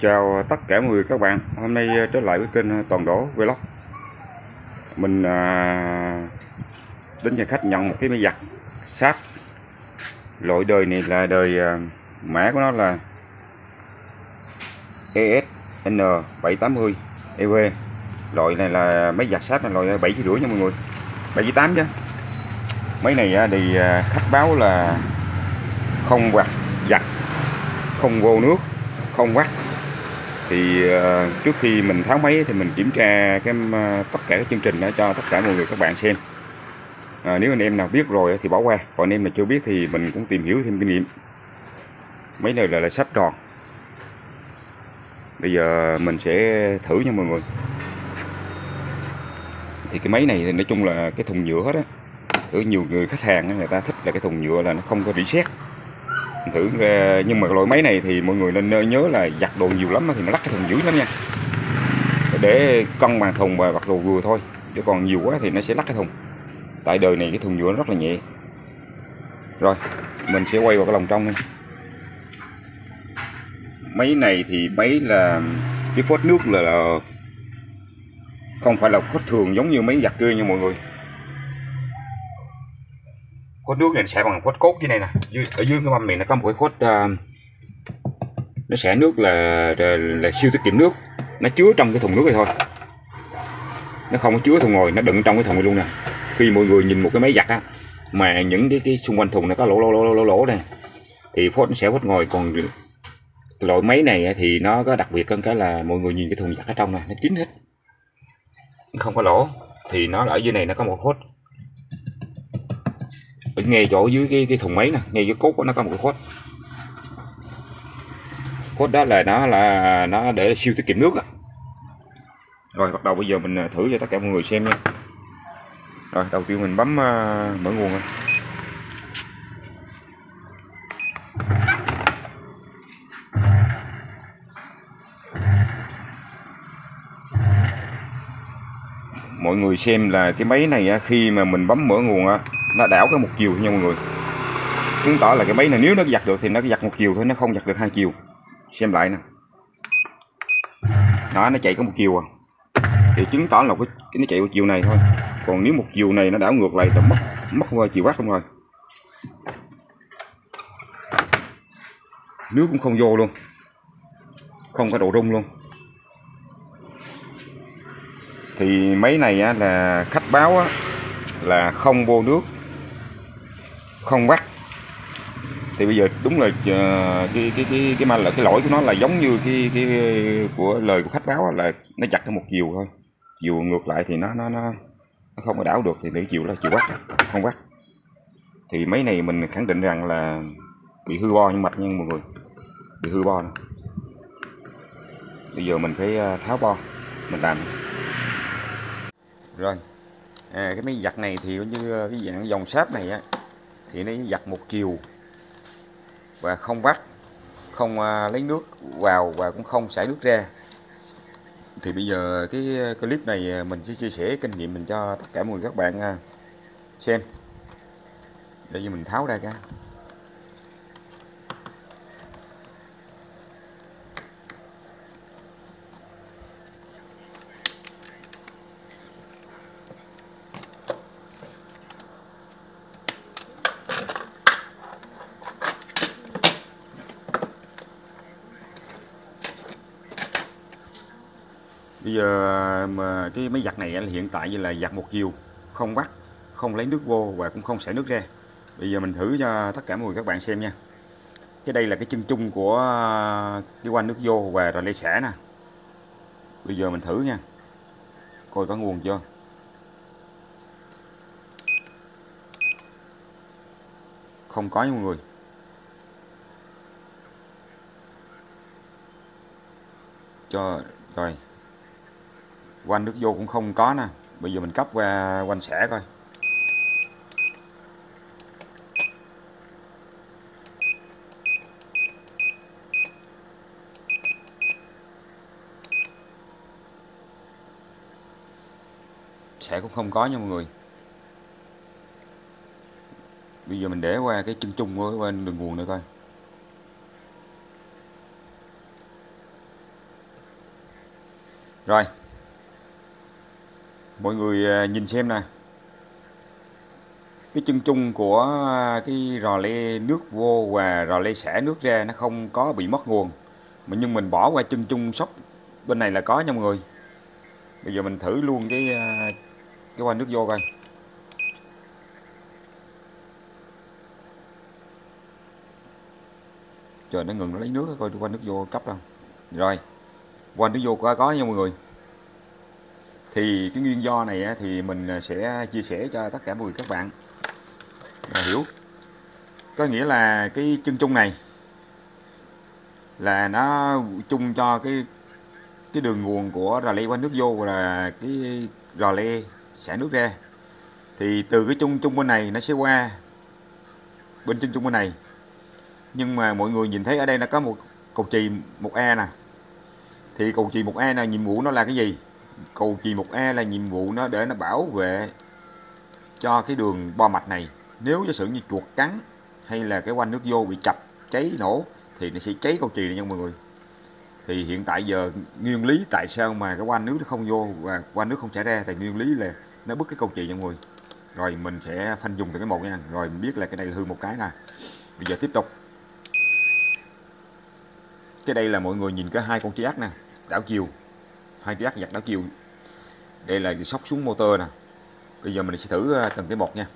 Chào tất cả mọi người các bạn. Hôm nay trở lại với kênh Toàn Đỗ Vlog. Mình đến nhà khách nhận một cái máy giặt sáp. Loại đời này là đời mã của nó là ESN780 EV. Loại này là máy giặt sáp, là loại 7,5 kg nha mọi người, 7,8 chứ. Máy này thì khách báo là không quạt giặt, không vô nước, không vắt. Thì trước khi mình tháo máy thì mình kiểm tra tất cả các chương trình đó cho tất cả mọi người các bạn xem. Nếu anh em nào biết rồi thì bỏ qua, còn anh em mà chưa biết thì mình cũng tìm hiểu thêm kinh nghiệm. Máy này là sáp tròn. Bây giờ mình sẽ thử nha mọi người. Thì cái máy này thì nói chung là cái thùng nhựa hết á. Thử nhiều người khách hàng người ta thích là cái thùng nhựa là nó không có rỉ sét. Thử nhưng mà loại máy này thì mọi người nên nhớ là giặt đồ nhiều lắm thì nó lắc cái thùng dữ lắm nha. Để cân bằng thùng và vặt đồ vừa thôi, chứ còn nhiều quá thì nó sẽ lắc cái thùng. Tại đời này cái thùng nhựa nó rất là nhẹ. Rồi mình sẽ quay vào cái lồng trong nha. Máy này thì máy là cái phốt nước là không phải là phốt thường giống như máy giặt kia nha mọi người. Phốt nước này sẽ bằng phốt cốt như này nè. Ở dưới cái mâm này nó có một cái phốt nó sẽ nước là siêu tiết kiệm nước. Nó chứa trong cái thùng nước này thôi, nó không có chứa thùng ngồi, nó đựng trong cái thùng này luôn nè. Khi mọi người nhìn một cái máy giặt á mà những cái xung quanh thùng nó có lỗ này thì phốt nó sẽ phốt ngồi. Còn loại máy này thì nó có đặc biệt hơn cái là mọi người nhìn cái thùng giặt ở trong này nó kín hết, nó không có lỗ. Thì nó ở dưới này nó có một phốt ở ngay chỗ dưới cái thùng máy nè, ngay dưới cốt của nó có một cái phốt đó là nó để siêu tiết kiệm nước á. Rồi bắt đầu bây giờ mình thử cho tất cả mọi người xem nha. Rồi đầu tiên mình bấm mở nguồn. Mọi người xem là cái máy này khi mà mình bấm mở nguồn nó đảo cái một chiều nha mọi người, chứng tỏ là cái máy này nếu nó giặt được thì nó giặt một chiều thôi, nó không giặt được hai chiều. Xem lại nè, nó chạy có một chiều thì chứng tỏ là cái nó chạy một chiều này thôi. Còn nếu một chiều này nó đảo ngược lại thì mất qua chiều vắt luôn rồi, nước cũng không vô luôn, không có độ rung luôn. Thì máy này là khách báo là không vô nước, không vắt. Thì bây giờ đúng là cái lỗi của nó là giống như cái của lời của khách báo là nó chặt cái một chiều thôi, chiều ngược lại thì nó không có đảo được, thì để chiều là chiều vắt, không vắt. Thì máy này mình khẳng định rằng là bị hư bo nhân mạch nha mọi người, bị hư bo nè. Bây giờ mình phải tháo bo mình làm. Rồi cái máy giặt này thì như cái dạng dòng sáp này thì nó giặt một chiều và không vắt, không lấy nước vào và cũng không xả nước ra. Thì bây giờ cái clip này mình sẽ chia sẻ kinh nghiệm mình cho tất cả mọi người các bạn xem, để cho mình tháo ra cái. Bây giờ mà cái máy giặt này là hiện tại như là giặt một chiều, không vắt, không lấy nước vô và cũng không xả nước ra. Bây giờ mình thử cho tất cả mọi người các bạn xem nha. Cái đây là cái chân chung của cái van nước vô và rồi lấy xả nè. Bây giờ mình thử nha, coi có nguồn chưa. Không có nha mọi người. Cho rồi van nước vô cũng không có nè. Bây giờ mình cấp qua van xả coi. Xả cũng không có nha mọi người. Bây giờ mình để qua cái chân chung của bên đường nguồn nữa coi. Rồi, mọi người nhìn xem nè, cái chân chung của cái rò le nước vô và rò le xả nước ra nó không có bị mất nguồn, nhưng mình bỏ qua chân chung sóc bên này là có nha mọi người. Bây giờ mình thử luôn cái van nước vô coi. Trời, nó ngừng, nó lấy nước coi van nước vô cấp đâu. Rồi, van nước vô có nha mọi người. Thì cái nguyên do này thì mình sẽ chia sẻ cho tất cả mọi người các bạn hiểu. Có nghĩa là cái chân chung này là nó chung cho cái đường nguồn của rò le van nước vô là cái rò le xả nước ra. Thì từ cái chung bên này nó sẽ qua bên chân chung bên này. Nhưng mà mọi người nhìn thấy ở đây nó có một cầu chì 1A nè. Thì cầu chì 1A là nhiệm vụ nó là cái gì? Cầu chì 1A là nhiệm vụ nó để nó bảo vệ cho cái đường bo mạch này. Nếu giả sử như chuột cắn hay là cái van nước vô bị chập cháy nổ thì nó sẽ cháy cầu chì này nha mọi người. Thì hiện tại giờ nguyên lý tại sao mà cái van nước nó không vô và van nước không chảy ra, thì nguyên lý là nó bứt cái cầu chì nha mọi người. Rồi mình sẽ phanh dùng từng cái một nha. Rồi mình biết là cái này là hư một cái nè. Bây giờ tiếp tục. Cái đây là mọi người nhìn cái hai con tri ác nè, đảo chiều. Hai tri ác giặt đảo chiều. Đây là sóc xuống motor nè. Bây giờ mình sẽ thử từng cái một nha.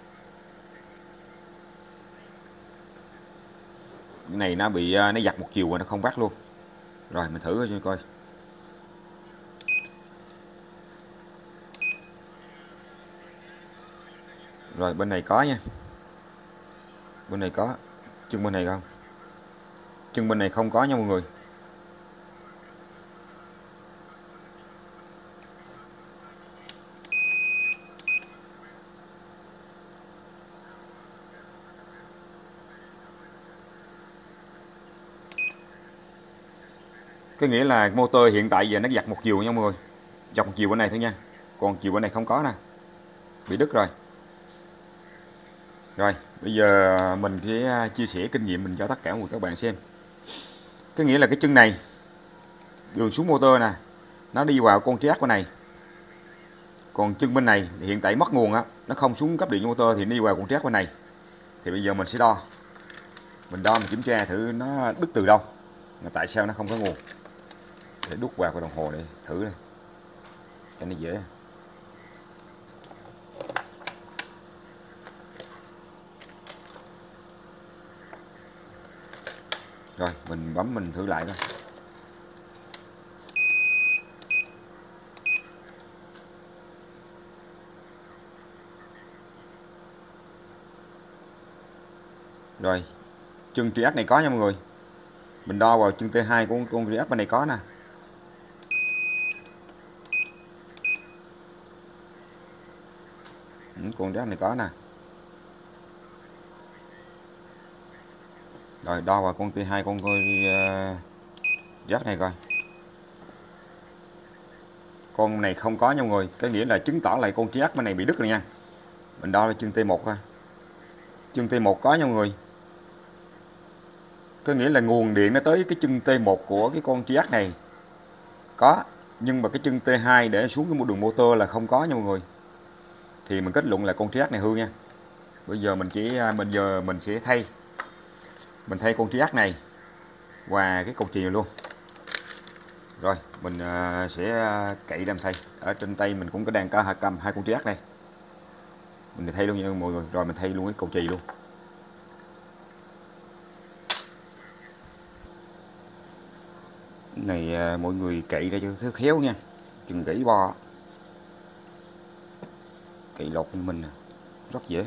Cái này nó bị nó giặt một chiều và nó không vắt luôn. Rồi mình thử cho coi. Rồi bên này có nha. Bên này có. Chân bên này không? Chân bên này không có nha mọi người. Có nghĩa là motor hiện tại giờ nó giặt một chiều nha mọi người. Dọc một chiều bên này thôi nha. Còn chiều bên này không có nè. Bị đứt rồi. Rồi, bây giờ mình sẽ chia sẻ kinh nghiệm mình cho tất cả mọi người các bạn xem. Có nghĩa là cái chân này, đường xuống motor nè, nó đi vào con triác bên này. Còn chân bên này thì hiện tại mất nguồn á, nó không xuống cấp điện motor thì đi vào con triác bên này. Thì bây giờ mình sẽ đo. Mình đo mình kiểm tra thử nó đứt từ đâu, mà tại sao nó không có nguồn. Để đút vào cái đồng hồ để thử đây. Cho nó dễ. Rồi, mình bấm mình thử lại coi. Rồi, chân triác này có nha mọi người. Mình đo vào chân T2 của con triác bên này có nè. Con triác này có nè. Rồi đo vào con T2 con triác này coi. Con này không có nha mọi người. Cái nghĩa là chứng tỏ lại con triác bên này bị đứt rồi nha. Mình đo vào chân T1 coi. Chân T1 có nha mọi người. Có nghĩa là nguồn điện nó tới cái chân T1 của cái con triác này có, nhưng mà cái chân T2 để xuống cái đường motor là không có nha mọi người. Thì mình kết luận là con triác này hư nha. Bây giờ mình sẽ thay con triác này và cái cầu chì này luôn. Rồi mình sẽ cậy đem thay. Ở trên tay mình cũng có đang cầm hai con triác này. Mình thay luôn nha mọi người. Rồi mình thay luôn cái cầu chì luôn. Cái này mọi người cậy ra cho khéo nha, chừng gãy bo. Cậy lột như mình rất dễ.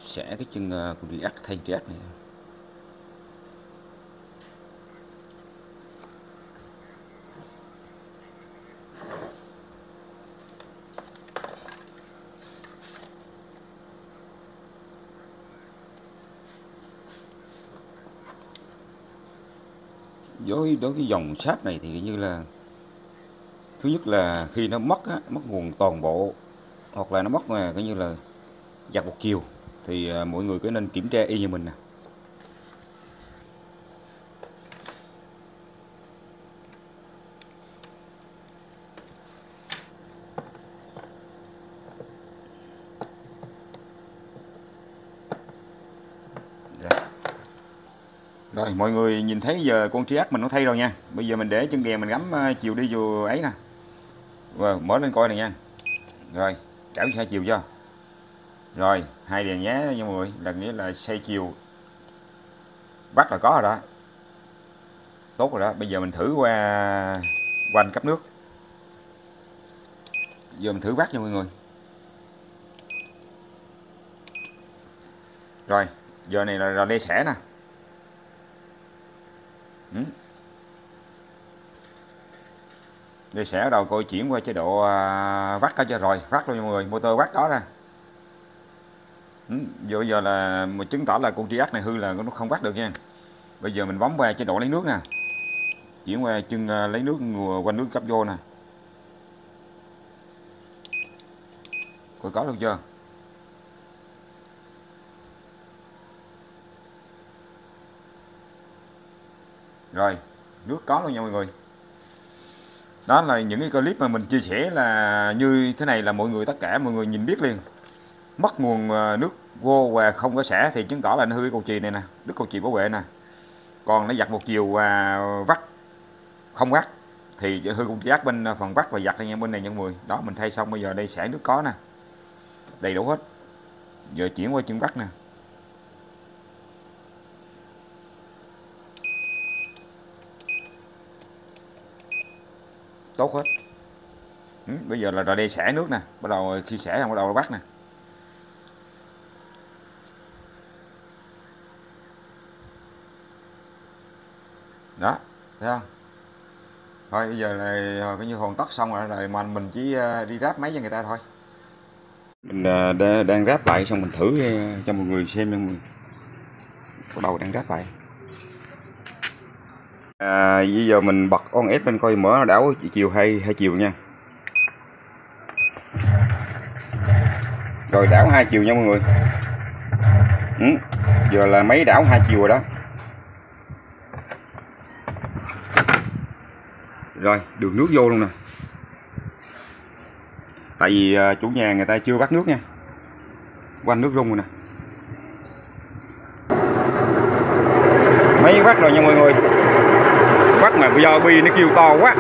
Xẻ cái chân của đi ắt thay triác này. Đối cái dòng sáp này thì như là thứ nhất là khi nó mất nguồn toàn bộ hoặc là nó mất mà coi như là giặt một chiều thì mọi người cứ nên kiểm tra y như mình nè. Rồi mọi người nhìn thấy giờ con Triac mình nó thay rồi nha. Bây giờ mình để chân đèn mình gắm chiều đi vô ấy nè. Rồi mở lên coi này nha. Rồi đảo hai chiều cho. Rồi hai đèn nhé nha mọi người, là nghĩa là xoay chiều bắt là có rồi đó. Tốt rồi đó. Bây giờ mình thử qua quanh cấp nước. Giờ mình thử bắt nha mọi người. Rồi giờ này là lê xẻ nè. Lê xẻ đầu coi chuyển qua chế độ vắt cả cho rồi, vắt luôn nha mọi người, motor vắt đó ra. Bây giờ là mình chứng tỏ là con Triac này hư là nó không vắt được nha. Bây giờ mình bấm qua chế độ lấy nước nè, chuyển qua chân lấy nước quanh nước cấp vô nè, coi có luôn chưa. Rồi nước có luôn nha mọi người. Đó là những cái clip mà mình chia sẻ là như thế này là mọi người, tất cả mọi người nhìn biết liền. Mất nguồn nước vô và không có xả thì chứng tỏ là nó hư cái cầu chì này nè, đứt cầu chì bảo vệ nè. Còn nó giặt một chiều và vắt không vắt thì hư con Triac bên phần vắt và giặt anh em bên này nha mọi người. Đó mình thay xong, bây giờ đây xả nước có nè, đầy đủ hết. Giờ chuyển qua chân vắt nè. Tốt hết. Bây giờ là ra đây xả nước nè, bắt đầu khi xả xong bắt đầu bắt nè. Đó, thấy không? Thôi bây giờ là coi như hoàn tất xong rồi mà mình chỉ đi ráp máy cho người ta thôi. Mình đang ráp lại xong mình thử cho mọi người xem nha mọi người. Bắt đầu đang ráp lại. Bây giờ mình bật on ép lên coi mở đảo chiều hai chiều nha. Rồi đảo hai chiều nha mọi người. Giờ là máy đảo hai chiều rồi đó. Rồi đường nước vô luôn nè. Tại vì chủ nhà người ta chưa bắt nước nha, quanh nước rung rồi nè. Máy bắt rồi nha mọi người. Bắt mà bây giờ bi nó kêu to quá.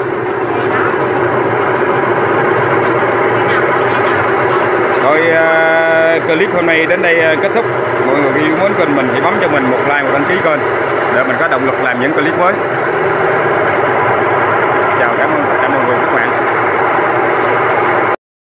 Rồi clip hôm nay đến đây kết thúc. Mọi người yêu mến kênh mình thì bấm cho mình một like, một đăng ký kênh để mình có động lực làm những clip mới.